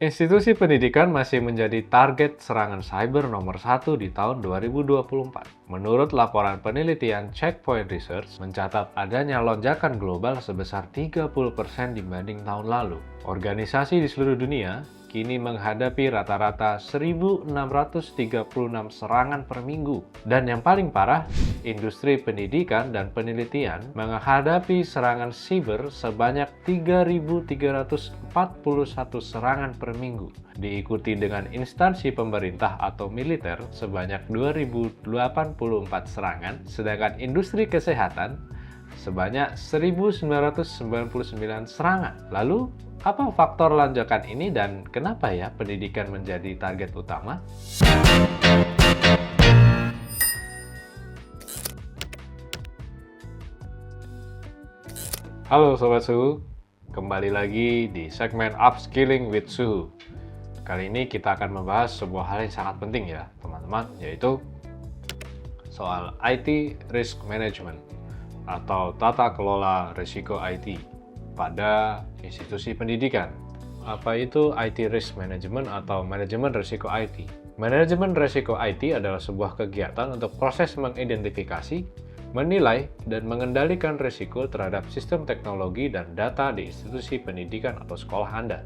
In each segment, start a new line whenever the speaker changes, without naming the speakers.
Institusi pendidikan masih menjadi target serangan cyber nomor satu di tahun 2024. Menurut laporan penelitian Checkpoint Research, mencatat adanya lonjakan global sebesar 30% dibanding tahun lalu. Organisasi di seluruh dunia kini menghadapi rata-rata 1.636 serangan per minggu. Dan yang paling parah, industri pendidikan dan penelitian menghadapi serangan siber sebanyak 3.341 serangan per minggu, diikuti dengan instansi pemerintah atau militer sebanyak 2.084 serangan, sedangkan industri kesehatan sebanyak 1.999 serangan. Lalu, apa faktor lonjakan ini dan kenapa ya pendidikan menjadi target utama? Halo Sobat Suhu, kembali lagi di segmen Upskilling with Suhu. Kali ini kita akan membahas sebuah hal yang sangat penting ya teman-teman, yaitu soal IT Risk Management atau tata kelola risiko IT pada institusi pendidikan. Apa itu IT Risk Management atau manajemen risiko IT? Manajemen risiko IT adalah sebuah kegiatan untuk proses mengidentifikasi, menilai, dan mengendalikan risiko terhadap sistem teknologi dan data di institusi pendidikan atau sekolah Anda.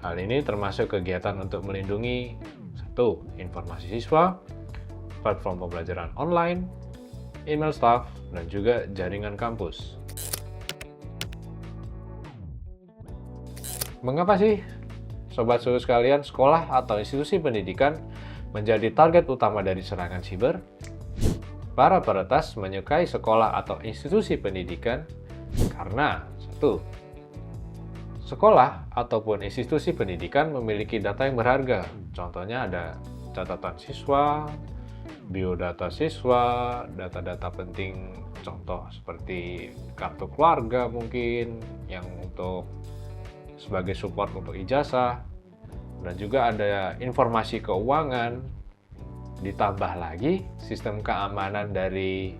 Hal ini termasuk kegiatan untuk melindungi 1. Informasi siswa, platform pembelajaran online, email staff, dan juga jaringan kampus. Mengapa sih, Sobat Suhu sekalian, sekolah atau institusi pendidikan menjadi target utama dari serangan siber? Para peretas menyukai sekolah atau institusi pendidikan karena 1. Sekolah ataupun institusi pendidikan memiliki data yang berharga. Contohnya ada catatan siswa, biodata siswa, data-data penting, contoh seperti kartu keluarga mungkin, yang untuk sebagai support untuk ijazah, dan juga ada informasi keuangan. Ditambah lagi, sistem keamanan dari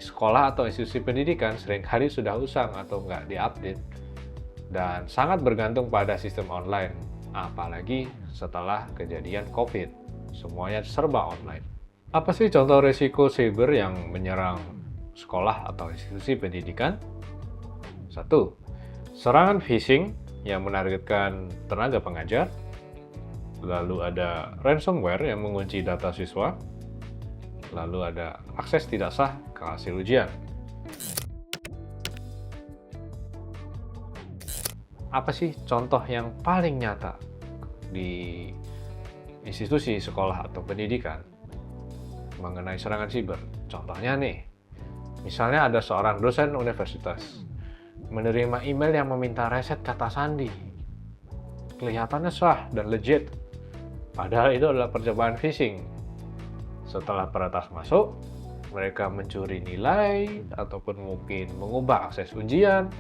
sekolah atau institusi pendidikan seringkali sudah usang atau nggak diupdate, dan sangat bergantung pada sistem online, apalagi setelah kejadian COVID. Semuanya serba online. Apa sih contoh risiko cyber yang menyerang sekolah atau institusi pendidikan? 1. Serangan phishing yang menargetkan tenaga pengajar. Lalu ada ransomware yang mengunci data siswa. Lalu ada akses tidak sah ke hasil ujian. Apa sih contoh yang paling nyata di institusi sekolah atau pendidikan mengenai serangan siber? Contohnya nih, misalnya ada seorang dosen universitas menerima email yang meminta reset kata sandi. Kelihatannya sah dan legit, padahal itu adalah percobaan phishing. Setelah peretas masuk, mereka mencuri nilai ataupun mungkin mengubah akses ujian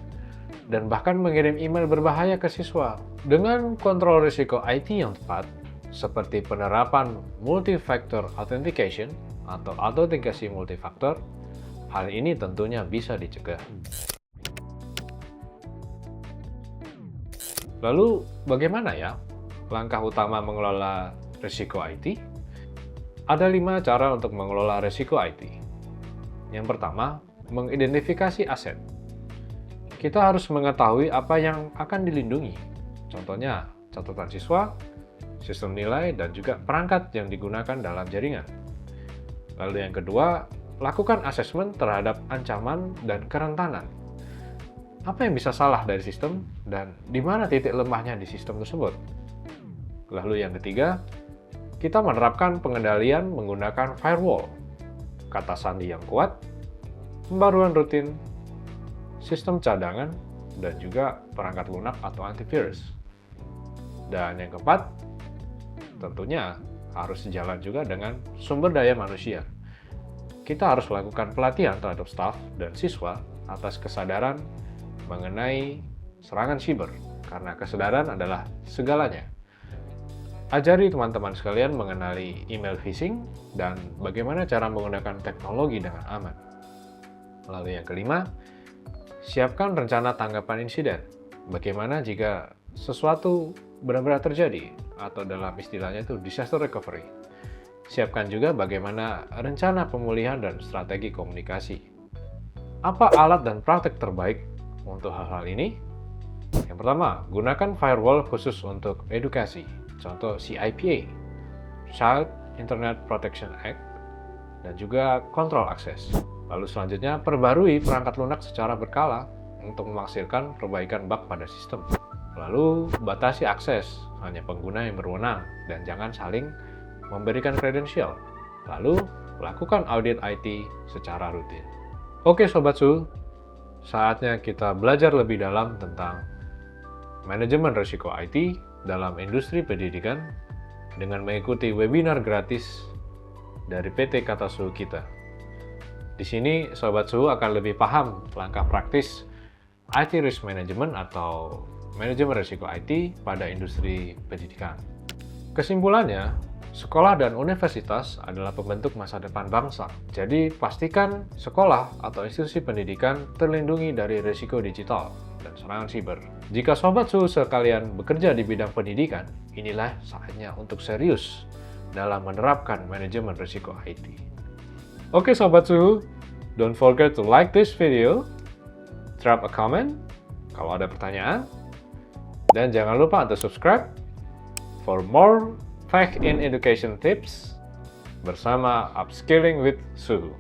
dan bahkan mengirim email berbahaya ke siswa. Dengan kontrol risiko IT yang tepat, seperti penerapan multi-factor authentication atau autentikasi multifaktor, hal ini tentunya bisa dicegah. Lalu, bagaimana ya langkah utama mengelola risiko IT? Ada 5 cara untuk mengelola risiko IT. Yang pertama, mengidentifikasi aset. Kita harus mengetahui apa yang akan dilindungi. Contohnya, catatan siswa, sistem nilai, dan juga perangkat yang digunakan dalam jaringan. Lalu yang kedua, lakukan asesmen terhadap ancaman dan kerentanan. Apa yang bisa salah dari sistem dan di mana titik lemahnya di sistem tersebut? Lalu yang ketiga, kita menerapkan pengendalian menggunakan firewall, kata sandi yang kuat, pembaruan rutin, sistem cadangan, dan juga perangkat lunak atau antivirus. Dan yang keempat, tentunya harus sejalan juga dengan sumber daya manusia. Kita harus melakukan pelatihan terhadap staf dan siswa atas kesadaran mengenai serangan siber, karena kesadaran adalah segalanya. Ajari teman-teman sekalian mengenali email phishing dan bagaimana cara menggunakan teknologi dengan aman. Lalu yang kelima, siapkan rencana tanggapan insiden. Bagaimana jika sesuatu benar-benar terjadi, atau dalam istilahnya itu disaster recovery. Siapkan juga bagaimana rencana pemulihan dan strategi komunikasi. Apa alat dan praktek terbaik untuk hal-hal ini? Yang pertama, gunakan firewall khusus untuk edukasi, contoh CIPA, Child Internet Protection Act, dan juga kontrol akses. Lalu selanjutnya, perbarui perangkat lunak secara berkala untuk memaksimalkan perbaikan bug pada sistem. Lalu, batasi akses, hanya pengguna yang berwenang, dan jangan saling memberikan kredensial. Lalu, lakukan audit IT secara rutin. Oke Sobat Su, saatnya kita belajar lebih dalam tentang manajemen risiko IT dalam industri pendidikan dengan mengikuti webinar gratis dari PT Katasu kita. Di sini Sobat Su akan lebih paham langkah praktis IT Risk Management atau manajemen risiko IT pada industri pendidikan. Kesimpulannya, sekolah dan universitas adalah pembentuk masa depan bangsa. Jadi, pastikan sekolah atau institusi pendidikan terlindungi dari risiko digital dan serangan siber. Jika Sobat Su sekalian bekerja di bidang pendidikan, inilah saatnya untuk serius dalam menerapkan manajemen risiko IT. Oke Sobat Su, don't forget to like this video, drop a comment kalau ada pertanyaan, dan jangan lupa untuk subscribe for more Fact in Education Tips bersama Upskilling with Suhu.